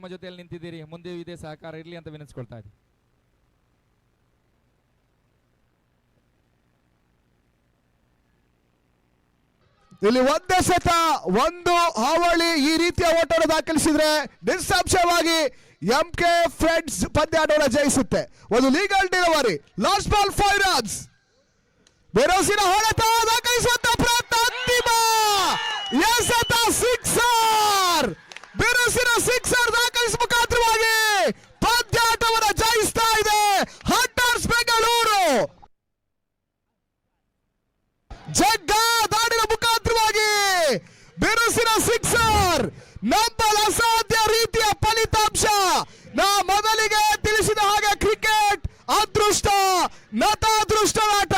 ನಮ್ಮ ಜೊತೆಯಲ್ಲಿ ನಿಂತಿದ್ದೀರಿ. ಮುಂದೆಯೂ ಇದೇ ಸಹಕಾರ ಇರಲಿ ಅಂತ ವಿನಂತಿಸ್ಕೊಳ್ತಾ ಇದ್ದೀನಿ. ಇಲ್ಲಿ ಒಂದೇ ಸತ ಒಂದು ಹಾವಳಿ ಈ ರೀತಿಯ ಓಟವನ್ನು ದಾಖಲಿಸಿದ್ರೆ ನಿಸ್ಸಂಶಯವಾಗಿ ಎಂಕೆ ಫ್ರೆಂಡ್ಸ್ ಪಂದ್ಯಾಟವನ್ನು ಜಯಿಸುತ್ತೆ. ಒಂದು legal delivery, last ball 5 runs. ಬೆರೋಸಿನ ಹೊಡೆತ ದಾಖಲಿಸುವಂತ ಪ್ರಯತ್ನ, ಅಂತಿಮ ಎಸೆತ, ಸಿಕ್ಸರ್. ಬೆರೋಸಿನ ಸಿಕ್ಸರ್ ದಾಖಲಿಸುವ ಮುಖಾಂತರವಾಗಿ ಪಂದ್ಯಾಟವನ್ನು ಜಯಿಸ್ತಾ ಇದೆ ಹಂಟರ್ಸ್ ಬೆಂಗಳೂರು. ಜಗ್ಗ ದಾಡಿನ ಮುಖಾಂತರವಾಗಿ ಬಿರುಸಿನ ಸಿಕ್ಸರ್, ನಂಬಲು ಅಸಾಧ್ಯ ರೀತಿಯ ಫಲಿತಾಂಶ. ನಾ ಮೊದಲಿಗೆ ತಿಳಿಸಿದ ಹಾಗೆ ಕ್ರಿಕೆಟ್ ಅದೃಷ್ಟ ನತಾದೃಷ್ಟ ಆಟ.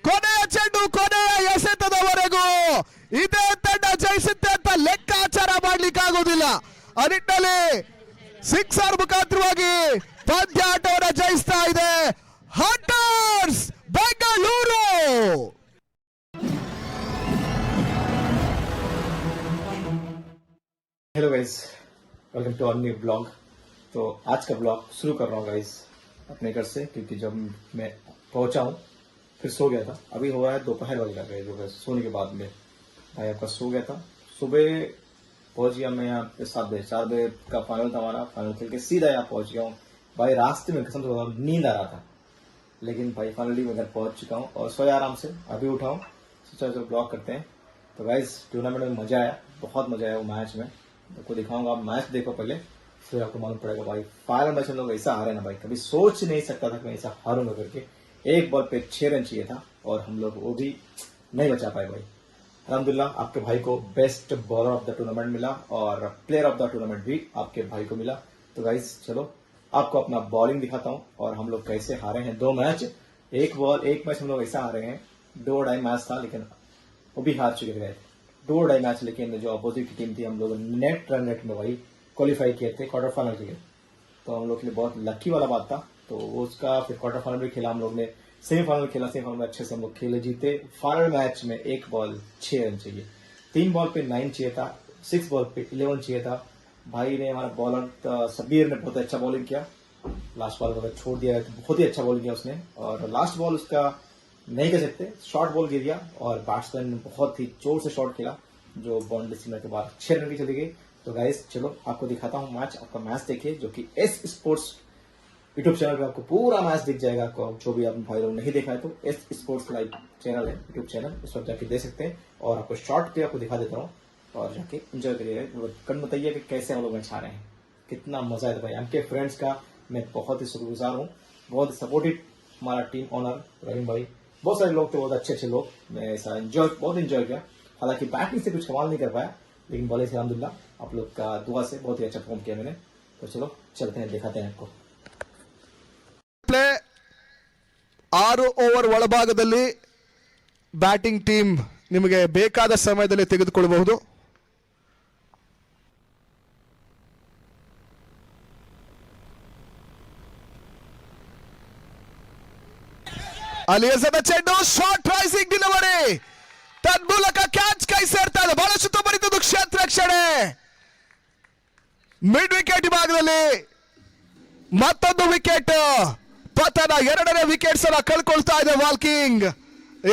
ಕೊನೆಯ ಚೆಂಡು ಕೊನೆಯ ಎಸೆತದವರೆಗೂ ಇದೇ ತಂಡ ಜಯಿಸುತ್ತೆ ಅಂತ ಲೆಕ್ಕಾಚಾರ ಮಾಡ್ಲಿಕ್ಕಾಗೋದಿಲ್ಲ. ಆ ನಿಟ್ಟಿನಲ್ಲಿ ಸಿಕ್ಸರ್ ಮುಖಾಂತರವಾಗಿ ಪಂದ್ಯಾಟವನ್ನು ಜಯಿಸ್ತಾ ಇದೆ hunters Bengaluru. Hello guys, welcome to our new blog. तो आज का ब्लॉग शुरू कर रहा हूँ गाइस अपने घर से, क्योंकि जब मैं पहुंचा हूँ फिर सो गया था। अभी हो रहा है दोपहर वाली लग रही है, सोने के बाद में भाई आपका सो गया था। सुबह पहुंच गया मैं यहाँ पे 7 बजे, 4 बजे का फाइनल था हमारा। फाइनल खेल के सीधा यहाँ पहुंच गया हूँ भाई। रास्ते में कसम से नींद आ रहा था, लेकिन भाई फाइनली मैं घर पहुंच चुका हूँ और सोया आराम से। अभी उठा हूँ, सोचा जो ब्लॉग करते हैं। तो गाइस टूर्नामेंट में मजा आया, बहुत मजा आया वो मैच में। आपको दिखाऊंगा, आप मैच देखो पहले, फिर आपको मालूम पड़ेगा भाई फाइनल मैच हम लोग ऐसा हारे ना भाई, कभी सोच नहीं सकता था कि मैं ऐसा हारूंगा करके। एक बॉल पे 6 रन चाहिए था और हम लोग वो भी नहीं बचा पाए भाई। अल्हम्दुलिल्लाह आपके भाई को best bowler of the tournament मिला और प्लेयर ऑफ द टूर्नामेंट भी आपके भाई को मिला। तो गाइस चलो आपको अपना बॉलिंग दिखाता हूँ और हम लोग कैसे हारे हैं 2 मैच। एक मैच हम लोग ऐसा हारे हैं, 2-2 मैच था, लेकिन वो भी हार चुके थे 2-2 मैच। लेकिन जो अपोजिट की टीम थी, हम लोग नेट में भाई क्वालिफाई किए थे क्वार्टर फाइनल के लिए। तो हम लोग के लिए बहुत लकी वाला बात था। तो उसका फिर क्वार्टर फाइनल भी खेला हम लोग ने, सेमीफाइनल खेला, सेमीफाइनल में अच्छे से हम लोग खेले, जीते। फाइनल मैच में 1 बॉल 6 रन चाहिए, 3 बॉल पे 9 चाहिए था, 6 बॉल पे 11 चाहिए था। भाई ने हमारा बॉलर सबीर ने बहुत अच्छा बॉलिंग किया, लास्ट बॉल अगर छोड़ दिया तो बहुत ही अच्छा बॉलिंग किया उसने। और लास्ट बॉल उसका नहीं कर सकते, शॉर्ट बॉल गिर गया और बैट्समैन ने बहुत ही जोर से शॉट खेला, जो बाउंड्री सीमा के बाद 6 रन की चली गई। तो गाइस चलो आपको दिखाता हूँ मैच, आपका मैच देखिए, जो कि एस स्पोर्ट्स यूट्यूब चैनल पे आपको पूरा मैच दिख जाएगा। आपको जो भी आप भाई लोग नहीं देखा है तो एस स्पोर्ट्स लाइव चैनल है यूट्यूब चैनल, उस पर जाके देख सकते हैं। और आपको शॉर्ट पे आपको दिखा देता हूँ और जाके एंजॉय करिएगा। कन बताइए कि कैसे हम लोग मैच आ रहे हैं, कितना मजा आया था भाई। हमके फ्रेंड्स का मैं बहुत ही शुक्रगुजार हूँ, बहुत सपोर्टिव हमारा टीम ऑनर रहीम भाई, बहुत सारे लोग थे, बहुत अच्छे अच्छे लोग। मैं ऐसा बहुत एंजॉय किया। हालांकि बैटिंग से कुछ कमाल नहीं कर पाया, लेकिन बॉलिंग से अल्हम्दुलिल्लाह आप लोग का दुआ से बहुत ही अच्छा परफॉर्म किया मैंने। तो चलो चलते हैं, दिखाते हैं आपको ಪ್ಲೇ 6 ಓವರ್ ಒಳಭಾಗದಲ್ಲಿ ಬ್ಯಾಟಿಂಗ್ ಟೀಮ್ ನಿಮಗೆ ಬೇಕಾದ ಸಮಯದಲ್ಲಿ ತೆಗೆದುಕೊಳ್ಳಬಹುದು. ಅಲ್ಲಿ ಎಸೆದ ಚೆಂಡು, ಶಾರ್ಟ್ ರೈಸಿಂಗ್ ಡೆಲಿವರಿ, ತನ್ಮೂಲಕ ಕ್ಯಾಚ್ ಕೈ ಸೇರ್ತಾ ಇದೆ. ಬಹಳಷ್ಟು ತುಂಬರಿದ್ದು ಕ್ಷೇತ್ರ ರಕ್ಷಣೆ. ಮಿಡ್ ವಿಕೆಟ್ ಭಾಗದಲ್ಲಿ ಮತ್ತೊಂದು ವಿಕೆಟ್ ಪತನ, 2ನೇ ವಿಕೆಟ್ಸ್ ಅನ್ನ ಕಳ್ಕೊಳ್ತಾ ಇದೆ ವಾಲ್ಕಿಂಗ್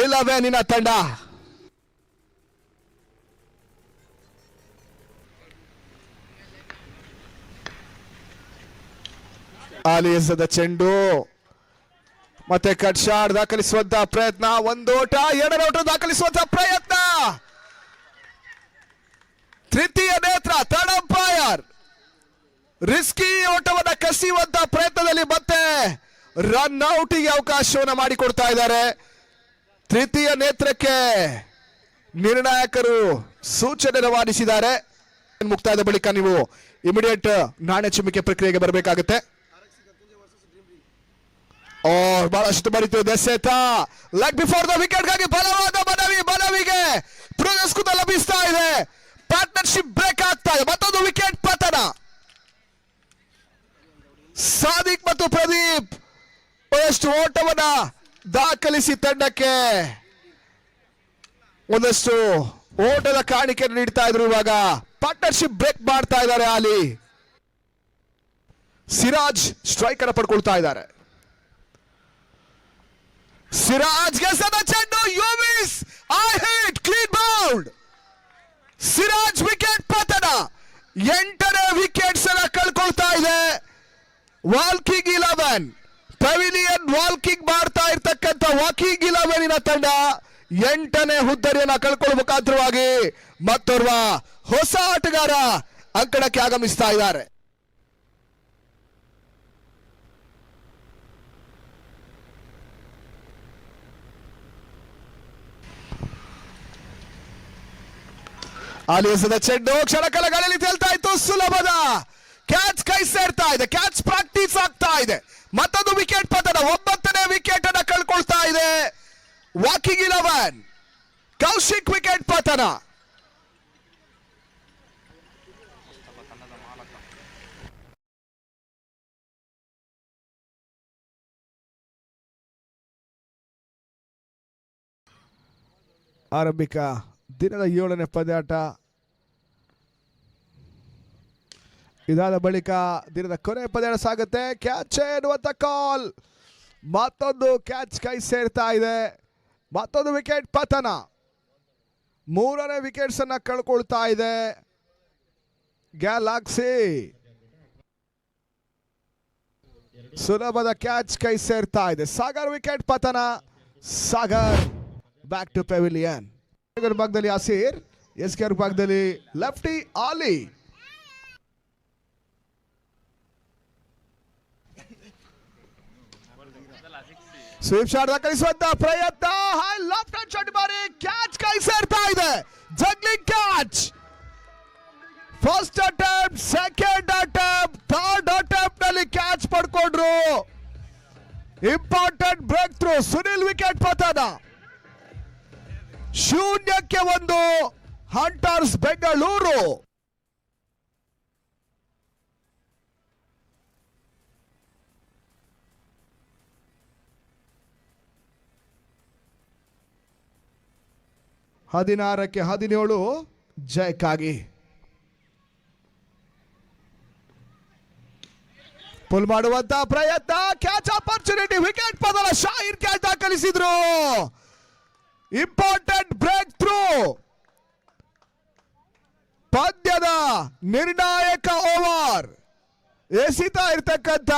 11 ತಂಡ. ಅಲ್ಲಿ ಎಸೆದ ಚೆಂಡು ಮತ್ತೆ ಕಟ್ ಶಾಟ್ ದಾಖಲಿಸುವಂತಹ ಪ್ರಯತ್ನ, 1 ಓಟ 2 ಓಟ ದಾಖಲಿಸುವಂತಹ ಪ್ರಯತ್ನ. ತೃತೀಯ ನೇತ್ರ ಥರ್ಡ್ ಅಂಪೈರ್ ರಿಸ್ಕಿ ಓಟವನ್ನ ಕಸಿಯುವಂತಹ ಪ್ರಯತ್ನದಲ್ಲಿ ಮತ್ತೆ ರನ್ ಔಟ್ಗೆ ಅವಕಾಶವನ್ನು ಮಾಡಿಕೊಡ್ತಾ ಇದ್ದಾರೆ. ತೃತೀಯ ನೇತ್ರಕ್ಕೆ ನಿರ್ಣಾಯಕರು ಸೂಚನೆ ರವಾನಿಸಿದ್ದಾರೆ. ಮುಕ್ತಾಯದ ಬಳಿಕ ನೀವು ಇಮಿಡಿಯೇಟ್ ನಾಣ್ಯ ಚಿಮ್ಮಿಕೆ ಪ್ರಕ್ರಿಯೆಗೆ ಬರಬೇಕಾಗುತ್ತೆ. ಬಹಳಷ್ಟು ಬರೀತು ಎಸೆತ, ಲೆಗ್ ಬಿಫೋರ್ ದ ವಿಕೆಟ್ ಗಾಗಿ ಬಲವಾದ ಮನವಿಗೆ ಪುರಸ್ಕೃತ ಲಭಿಸ್ತಾ ಇದೆ. ಪಾರ್ಟ್ನರ್ಶಿಪ್ ಬ್ರೇಕ್ ಆಗ್ತಾ ಇದೆ, ಮತ್ತೊಂದು ವಿಕೆಟ್ ಪತನ. ಸಾದಿಕ್ ಮತ್ತು ಪ್ರದೀಪ್ ಒಂದಷ್ಟು ಓಟವನ್ನ ದಾಖಲಿಸಿ ತಂಡಕ್ಕೆ ಒಂದಷ್ಟು ಓಟದ ಕಾಣಿಕೆ ನೀಡ್ತಾ ಇದ್ರು. ಇವಾಗ ಪಾರ್ಟ್ನರ್ಶಿಪ್ ಬ್ರೇಕ್ ಮಾಡ್ತಾ ಇದ್ದಾರೆ. ಅಲ್ಲಿ ಸಿರಾಜ್ ಸ್ಟ್ರೈಕ್ ಅನ್ನು ಪಡ್ಕೊಳ್ತಾ ಇದ್ದಾರೆ. ಸಿರಾಜ್ ಗೆಸದ ಚೆಂಡು, ಯುವಿಸ್ ಐ hit clean bowled. Siraj wicket ಪತನ, 8ನೇ ವಿಕೆಟ್ಸ್ ಅನ್ನ ಕಳ್ಕೊಳ್ತಾ ಇದೆ. ವಾಲ್ಕಿಂಗ್ 11 ಪೆವಿಲಿಯನ್ ವಾಲ್ಕಿಂಗ್ ಮಾಡ್ತಾ ಇರ್ತಕ್ಕಂಥ ವಾಕಿಂಗ್ 11 ತಂಡ 8ನೇ ಹುದ್ದರಿಯನ್ನ ಕಳ್ಕೊಳ್ಳುವ ಮುಖಾಂತರವಾಗಿ ಮತ್ತೋರ್ವ ಹೊಸ ಆಟಗಾರ ಅಂಕಣಕ್ಕೆ ಆಗಮಿಸ್ತಾ ಇದ್ದಾರೆ. ಆಲಿಯಸದ ಚೆಂಡು ಕ್ಷಣಕಾಲ ಗಾಳಿಯಲ್ಲಿ ತೇಲ್ತಾ ಇತ್ತು, ಸುಲಭದ ಕ್ಯಾಚ್ ಕೈ ಸೇರ್ತಾ ಇದೆ. ಕ್ಯಾಚ್ ಪ್ರಾಕ್ಟೀಸ್ ಆಗ್ತಾ ಇದೆ. ಮತ್ತೊಂದು ವಿಕೆಟ್ ಪತನ, 9ನೇ ವಿಕೆಟ್ ಅನ್ನ ಕಳ್ಕೊಳ್ತಾ ಇದೆ ವಾಕಿಂಗ್ 11. ಕೌಶಿಕ್ ವಿಕೆಟ್ ಪತನ. ಆರಂಭಿಕ ದಿನದ 7ನೇ ಪಂದ್ಯಾಟ. ಇದಾದ ಬಳಿಕ ದಿನದ ಕೊನೆ ಪಂದ್ಯಾಟ ಸಾಗುತ್ತೆ. ಕ್ಯಾಚ್ ಎನ್ನುವಂತ ಕಾಲ್, ಮತ್ತೊಂದು ಕ್ಯಾಚ್ ಕೈ ಸೇರ್ತಾ ಇದೆ. ಮತ್ತೊಂದು ವಿಕೆಟ್ ಪತನ, 3ನೇ ವಿಕೆಟ್ಸ್ ಅನ್ನ ಕಳ್ಕೊಳ್ತಾ ಇದೆ ಗ್ಯಾಲಾಕ್ಸಿ. ಸುಲಭದ ಕ್ಯಾಚ್ ಕೈ ಸೇರ್ತಾ ಇದೆ. ಸಾಗರ್ ವಿಕೆಟ್ ಪತನ. Sagar back to pavilion. ಭಾಗದಲ್ಲಿ ಆಸೀರ್, ಎಸ್ಕೆಆರ್ ಭಾಗದಲ್ಲಿ ಲೆಫ್ಟಿ ಆಲಿ. ಸ್ವೀಪ್ ಶಾಟ್ ದಾಖಲಿಸುವಂತ ಪ್ರಯತ್ನ, ಹೈ ಲೆಫ್ಟ್ ಹ್ಯಾಂಡ್ ಶಾಟ್ ಬಾರಿ ಕ್ಯಾಚ್ ಕೈ ಸೇರ್ತಾ ಇದೆ. Juggling catch. First attempt, second attempt, third attempt ನಲ್ಲಿ ಕ್ಯಾಚ್ ಪಡ್ಕೊಂಡ್ರು. Important breakthrough. Sunil wicket ಪತನ. 0-1 ಹಂಟರ್ಸ್ ಬೆಂಗಳೂರು. ಹದಿನಾರಕ್ಕೆ 17 ಜಯಕ್ಕಾಗಿ. ಪುಲ್ ಮಾಡುವಂತ ಪ್ರಯತ್ನ, ಕ್ಯಾಚ್ ಆಪರ್ಚುನಿಟಿ, ವಿಕೆಟ್ ಪತನ. ಶಾಹಿರ್ ಕ್ಯಾಚ್ ದಾಖಲಿಸಿದ್ರು. Important breakthrough. ಪಂದ್ಯದ ನಿರ್ಣಾಯಕ ಓವರ್ ಎಸಿತಾ ಇರ್ತಕ್ಕಂಥ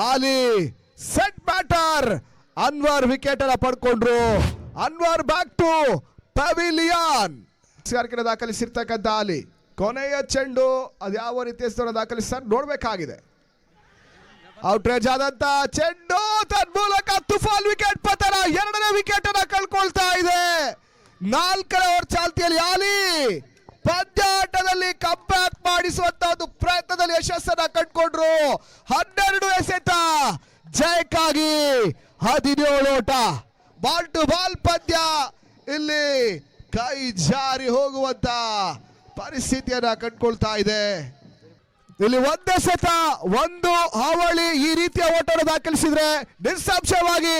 ಆಲಿ ಸೆಟ್ ಬ್ಯಾಟರ್ ಅನ್ವರ್ ವಿಕೆಟ್ ಅನ್ನ ಪಡ್ಕೊಂಡ್ರು. Anwar back to pavilion. ದಾಖಲಿಸಿರ್ತಕ್ಕಂಥ ಆಲಿ ಕೊನೆಯ ಚೆಂಡು ಅದು ಯಾವ ರೀತಿಯ ದಾಖಲಿಸ್ತಾರೆ ನೋಡ್ಬೇಕಾಗಿದೆ. ಔಟ್ರೇಜ್ ಆದಂತ ಚೆಂಡು ತನ್ಮೂಲಕ ತುಫಾಲ್ ವಿಕೆಟ್ ಪತನ. 2ನೇ ವಿಕೆಟ್ ಅನ್ನ ಕಳ್ಕೊಳ್ತಾ ಇದೆ. 4ನೇ ಓವರ್ ಚಾಲ್ತಿಯಲ್ಲಿ ಆಲಿ ಪಂದ್ಯಾಟದಲ್ಲಿ ಕಂಬ್ಯಾಕ್ ಮಾಡಿಸುವಂತ ಒಂದು ಪ್ರಯತ್ನದಲ್ಲಿ ಯಶಸ್ಸನ್ನ ಕಂಡುಕೊಂಡ್ರು. 12 ಎಸೆತ ಜಯಕ್ಕಾಗಿ 17 ಓಟ. ಬಾಲ್ ಟು ಬಾಲ್ ಪಂದ್ಯ. ಇಲ್ಲಿ ಕೈ ಜಾರಿ ಹೋಗುವಂತ ಪರಿಸ್ಥಿತಿಯನ್ನ ಕಂಡುಕೊಳ್ತಾ ಇದೆ. ಇಲ್ಲಿ ಒಂದೇ ಸತ ಒಂದು ಹಾವಳಿ ಈ ರೀತಿಯ ಓಟವನ್ನು ದಾಖಲಿಸಿದ್ರೆ ನಿಸ್ಸಂಶಯವಾಗಿ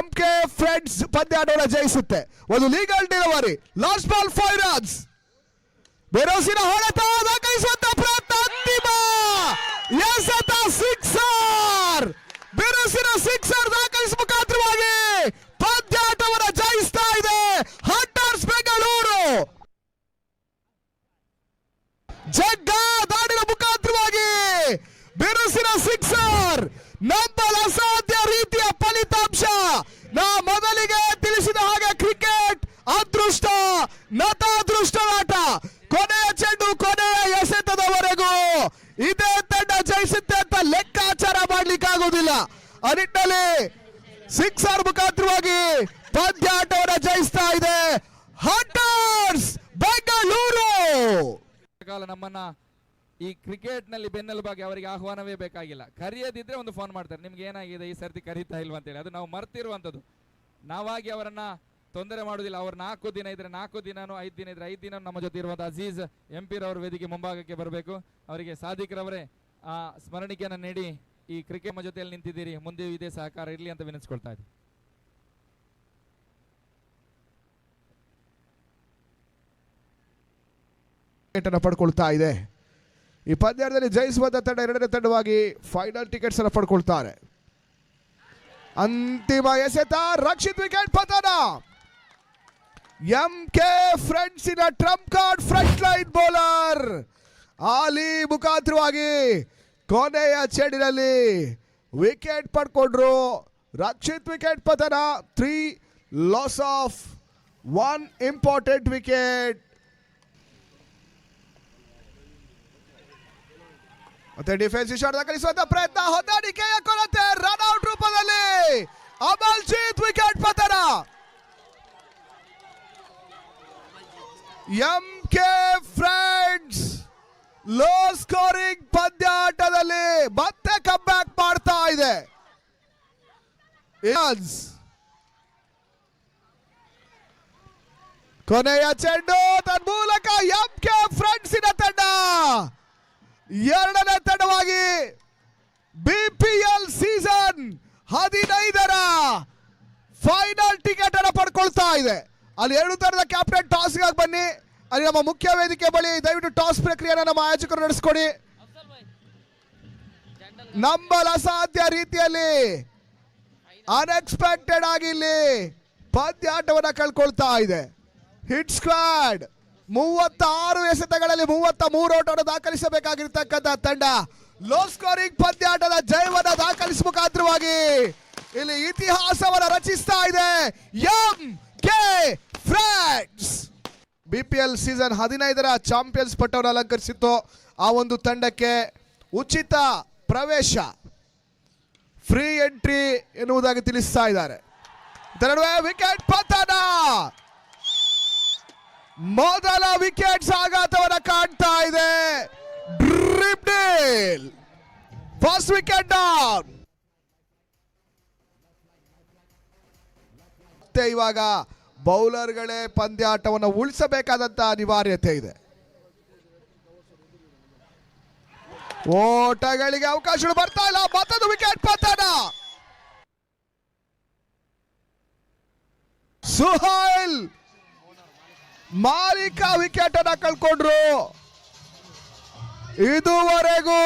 MK ಫ್ರೆಂಡ್ಸ್ ಪಂದ್ಯಾಟವನ್ನು ಜಯಿಸುತ್ತೆ. ಒಂದು legal delivery, last ball 5 runs. ಬೆರೋಸಿನ ಹೊಡೆತ ದಾಖಲಿಸುವಂತ ಪ್ರಯತ್ನ, ಅಂತಿಮ ಎಸೆತ, ಸಿಕ್ಸರ್. ಬೆರೋಸಿನ ಸಿಕ್ಸರ್ ದಾಖಲಿಸುವ ಮುಖಾಂತರವಾಗಿ ಪಂದ್ಯಾಟವನ್ನು ಜಯಿಸ್ತಾ ಇದೆ ಹಂಟರ್ಸ್ ಬೆಂಗಳೂರು. ಜಗ್ಗ ದಾಡಿನ ಮುಖಾಂತರವಾಗಿ ಬಿರುಸಿನ ಸಿಕ್ಸರ್. ನಂಬಲು ಅಸಾಧ್ಯ ರೀತಿಯ ಫಲಿತಾಂಶ. ನಾ ಮೊದಲಿಗೆ ತಿಳಿಸಿದ ಹಾಗೆ ಕ್ರಿಕೆಟ್ ಅದೃಷ್ಟ ನತಾದೃಷ್ಟವಾಟ. ಕೊನೆಯ ಚೆಂಡು ಕೊನೆಯ ಎಸೆತದವರೆಗೂ ಇದೇ ತಂಡ ಜಯಿಸುತ್ತೆ ಅಂತ ಲೆಕ್ಕಾಚಾರ ಮಾಡ್ಲಿಕ್ಕಾಗೋದಿಲ್ಲ. ಆ ನಿಟ್ಟಿನಲ್ಲಿ ಸಿಕ್ಸರ್ ಮುಖಾಂತರವಾಗಿ ಪಂದ್ಯಾಟವನ್ನು ಜಯಿಸ್ತಾ ಇದೆ ಹಂಟರ್ಸ್ ಬೆಂಗಳೂರು. ಕಾಲ ನಮ್ಮನ್ನ ಈ ಕ್ರಿಕೆಟ್ ನಲ್ಲಿ ಬೆನ್ನೆಲುಬಾಗಿ ಅವರಿಗೆ ಆಹ್ವಾನವೇ ಬೇಕಾಗಿಲ್ಲ. ಕರೆಯದಿದ್ರೆ ಒಂದು ಫೋನ್ ಮಾಡ್ತಾರೆ, ನಿಮ್ಗೆ ಏನಾಗಿದೆ ಈ ಸರ್ತಿ ಕರೀತಾ ಇಲ್ವಾ ಅಂತೇಳಿ. ಅದು ನಾವು ಮರ್ತಿರುವಂಥದ್ದು. ನಾವಾಗಿ ಅವರನ್ನ ತೊಂದರೆ ಮಾಡುವುದಿಲ್ಲ. ಅವ್ರು 4 ದಿನ ಇದ್ರೆ 4 ದಿನನೂ, 5 ದಿನ ಇದ್ರೆ 5 ದಿನ ನಮ್ಮ ಜೊತೆ ಇರುವಂತಹ ಅಜೀಜ್ ಎಂಪೀರ್ ಅವರ ವೇದಿಕೆ ಮುಂಭಾಗಕ್ಕೆ ಬರಬೇಕು. ಅವರಿಗೆ ಸಾದಿಕ್ ರವರೇ ಆ ಸ್ಮರಣಿಕೆಯನ್ನು ನೀಡಿ ಈ ಕ್ರಿಕೆಟ್ ಜೊತೆಯಲ್ಲಿ ನಿಂತಿದ್ದೀರಿ, ಮುಂದೆಯೂ ಇದೇ ಸಹಕಾರ ಇರಲಿ ಅಂತ ವಿನಿಸ್ಕೊಳ್ತಾ ಇದ್ದೀವಿ. ಪಡ್ಕೊಳ್ತಾ ಇದೆ ಈ ಪಂದ್ಯದಲ್ಲಿ ಜಯಿಸುವಂತ ತಂಡ ಎರಡನೇ ತಂಡವಾಗಿ ಫೈನಲ್ ಟಿಕೆಟ್ಸ್ ಅನ್ನು ಪಡ್ಕೊಳ್ತಾರೆ. ಅಂತಿಮ ಎಸೆತ, ರಕ್ಷಿತ್ ವಿಕೆಟ್ ಪತನ. ಎಂಕೆ ಫ್ರೆಂಡ್ಸಿನ trump card front line bowler Ali ಮುಖಾಂತರವಾಗಿ ಕೊನೆಯ ಚೆಂಡಿನಲ್ಲಿ ವಿಕೆಟ್ ಪಡ್ಕೊಂಡ್ರು. ರಕ್ಷಿತ್ ವಿಕೆಟ್ ಪತನ. 3 ಲಾಸ್ ಆಫ್ 1 ಇಂಪಾರ್ಟೆಂಟ್ ವಿಕೆಟ್. ಮತ್ತೆ ಡಿಫೆನ್ಸ್ ಶಾಟ್ ದಾಖಲಿಸುವಂತ ಪ್ರಯತ್ನ, ಹೊಂದಾಣಿಕೆಯ ಕೊರತೆ, ರನ್ ಔಟ್ ರೂಪದಲ್ಲಿ ಅಮಲ್ಜೀತ್ ವಿಕೆಟ್ ಪತನ. ಎಂಕೆ ಫ್ರೆಂಡ್ಸ್ ಲೋ ಸ್ಕೋರಿಂಗ್ ಪಂದ್ಯಾಟದಲ್ಲಿ ಮತ್ತೆ ಕಮ್ ಬ್ಯಾಕ್ ಮಾಡ್ತಾ ಇದೆ. ಕೊನೆಯ ಚೆಂಡು ತನ್ಮೂಲಕ ಎಂಕೆ ಫ್ರೆಂಡ್ಸಿನ ತಂಡ ಎರಡನೇ ತಂಡವಾಗಿ ಬಿಪಿಎಲ್ ಸೀಸನ್ 15ರ ಫೈನಲ್ ಟಿಕೆಟ್ ಅನ್ನು ಪಡ್ಕೊಳ್ತಾ ಇದೆ. ಅಲ್ಲಿ ಎರಡು ತಂಡದ ಕ್ಯಾಪ್ಟನ್ ಟಾಸ್ಗೆ ಬನ್ನಿ. ಅಲ್ಲಿ ನಮ್ಮ ಮುಖ್ಯ ವೇದಿಕೆ ಬಳಿ ದಯವಿಟ್ಟು ಟಾಸ್ ಪ್ರಕ್ರಿಯೆಯನ್ನು ನಮ್ಮ ಆಯೋಜಕರು ನಡೆಸಿಕೊಡಿ. ನಂಬಲ್ ಅಸಾಧ್ಯ ರೀತಿಯಲ್ಲಿ ಅನ್ಎಕ್ಸ್ಪೆಕ್ಟೆಡ್ ಆಗಿ ಇಲ್ಲಿ ಪಂದ್ಯಾಟವನ್ನು ಕಳ್ಕೊಳ್ತಾ ಇದೆ. ಹಿಟ್ ಸ್ಕ್ವಾಡ್ 36 ಎಸೆತಗಳಲ್ಲಿ 33 ಓಟವನ್ನು ದಾಖಲಿಸಬೇಕಾಗಿರ್ತಕ್ಕಂಥ ತಂಡ ಲೋ ಸ್ಕೋರಿಂಗ್ ಪಂದ್ಯಾಟದ ಜಯವನ್ನು ದಾಖಲಿಸುವ ಮುಖಾಂತರವಾಗಿ ಇಲ್ಲಿ ಇತಿಹಾಸವನ್ನು ರಚಿಸ್ತಾ ಇದೆ ಎಂಕೆ ಫ್ರೆಂಡ್ಸ್. ಬಿಪಿಎಲ್ ಸೀಸನ್ 15ರ ಚಾಂಪಿಯನ್ಸ್ ಪಟ್ಟವನ್ನು ಅಲಂಕರಿಸಿತ್ತು. ಆ ಒಂದು ತಂಡಕ್ಕೆ ಉಚಿತ ಪ್ರವೇಶ, ಫ್ರೀ ಎಂಟ್ರಿ ಎನ್ನುವುದಾಗಿ ತಿಳಿಸ್ತಾ ಇದ್ದಾರೆ. ವಿಕೆಟ್ ಪತನ. ಮೊದಲ ವಿಕೆಟ್ ಆಘಾತವನ್ನು ಕಾಣ್ತಾ ಇದೆ. ಡ್ರಿಬ್ಡೇಲ್ ಫಸ್ಟ್ ವಿಕೆಟ್ ಡೌನ್. ಮತ್ತೆ ಇವಾಗ ಬೌಲರ್ಗಳೇ ಪಂದ್ಯಾಟವನ್ನು ಉಳಿಸಬೇಕಾದಂತ ಅನಿವಾರ್ಯತೆ ಇದೆ. ಓಟಗಳಿಗೆ ಅವಕಾಶಗಳು ಬರ್ತಾ ಇಲ್ಲ. ಮತ್ತೊಂದು ವಿಕೆಟ್ ಪತನ. ಸುಹೈಲ್ ಮಾಲಿಕ ವಿಕೆಟ್ ಅನ್ನ ಕಳ್ಕೊಂಡ್ರು. ಇದುವರೆಗೂ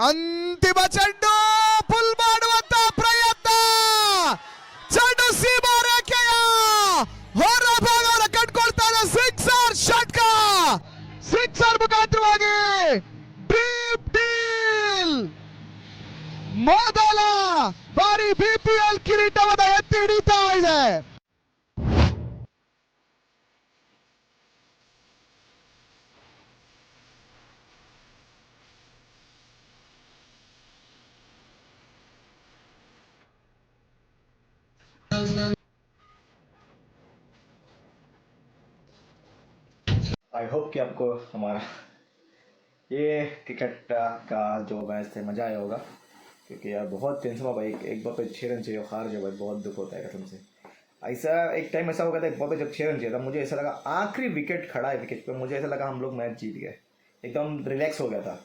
ಅಂತಿಮ ಚೆಂಡು ಪುಲ್ ಮಾಡುವಂತ ಪ್ರಯತ್ನ. ಚೆಂಡು ಸೀಮಾ ರೇಖೆಯ ಹೊರಭಾಗವನ್ನು ಕಂಡುಕೊಳ್ತಾ ಇದೆ. ಸಿಕ್ಸರ್ ಮುಖಾಂತರವಾಗಿ ಡೀಪ್ ಡೀಲ್. ಮೊದಲ ಬಾರಿ ಬಿಪಿಎಲ್ ಕಿರೀಟವನ್ನು ಎತ್ತಿ ಹಿಡಿತಾ ಇದೆ. आई होप कि आपको हमारा ये क्रिकेट का जो मैच थे मज़ा आया होगा, क्योंकि यार बहुत टेंशन हुआ भाई. एक बॉल पे 6 रन चाहिए, हार जाए भाई बहुत दुख होता है कसम से. ऐसा एक टाइम ऐसा हो गया था, एक बॉल पे जब 6 रन चाहिए था, मुझे ऐसा लगा आखिरी विकेट खड़ा है विकेट पे, मुझे ऐसा लगा हम लोग मैच जीत गए, एकदम रिलैक्स हो गया था.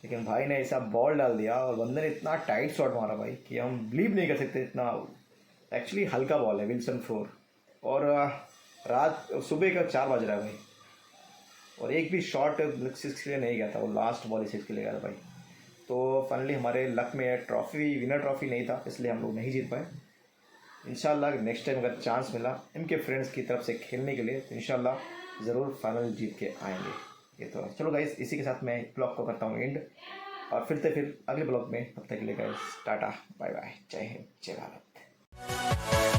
लेकिन भाई ने ऐसा बॉल डाल दिया और बंदे ने इतना टाइट शॉट मारा भाई कि हम बिलीव नहीं कर सकते. इतना एक्चुअली हल्का बॉल है, विल्सन 4, और रात सुबह का 4 बज रहा है भाई, और एक भी शॉट 6 के लिए नहीं गया था. वो लास्ट बॉल 6 के लिए गया था भाई. तो फाइनली हमारे लक में ट्रॉफी, विनर ट्रॉफी नहीं था, इसलिए हम लोग नहीं जीत पाए. इंशाल्लाह नेक्स्ट टाइम अगर चांस मिला इनके फ्रेंड्स की तरफ से खेलने के लिए तो इंशाल्लाह ज़रूर फाइनल जीत के आएंगे. ये तो चलो गाइस, इसी के साथ मैं ब्लॉग को करता हूँ एंड, और फिर अगले ब्लॉग में. तब तक के लिए गाइस टाटा बाय बाय, जय हिंद जय भारत.